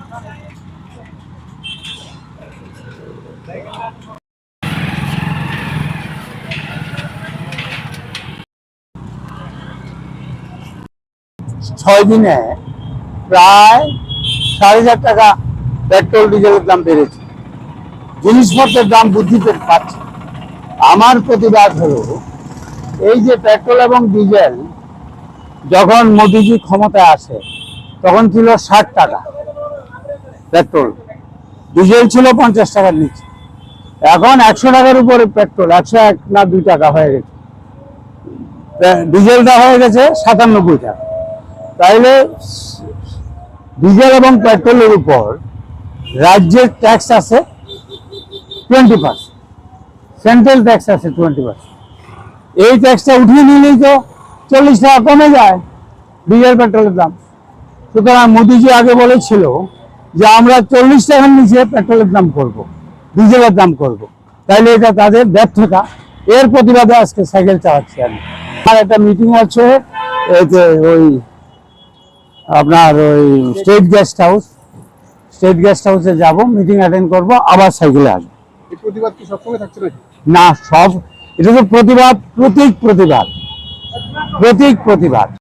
ছয় দিনে প্রায় 4,500 টাকা পেট্রোল ডিজেলের দাম বেড়েছে। জিনিসপত্রের দাম বৃদ্ধি পাচ্ছে। আমার প্রতিবাদ হলো, এই যে পেট্রোল এবং ডিজেল যখন মোদিজি ক্ষমতায় আসে তখন ছিল 60 টাকা পেট্রোল, ডিজেল ছিল 50 টাকার নিচে। এখন 100 টাকার উপরে পেট্রোল, 101 না 2 টাকা হয়ে গেছে। ডিজেলটা হয়ে গেছে 97 টাকা। তাইলে ডিজেল এবং পেট্রোলের উপর রাজ্যের ট্যাক্স আছে 20%, সেন্ট্রাল ট্যাক্স আছে 20%। এই ট্যাক্সটা উঠিয়ে নিলেই তো 40 টাকা কমে যায় ডিজেল পেট্রোলের দাম। সুতরাং মোদিজি আগে বলেছিল যে আমরা 40 টাকার নিচে পেট্রোলের দাম করব, ডিজেলের দাম করব। তাইলে এটা তাদের ব্যর্থতা। এর প্রতিবাদে আজকে সাইকেল চালাচ্ছি আমি। আর একটা মিটিং আছে ওই আপনার ওই স্টেট গেস্ট হাউসে যাব, মিটিং অ্যাটেন্ড করব, আবার সাইকেলে আসবো। এই প্রতিবাদ কি সবসময় থাকছে নাকি? না, সব এটা তো প্রতিবাদ, প্রতীক প্রতিবাদ।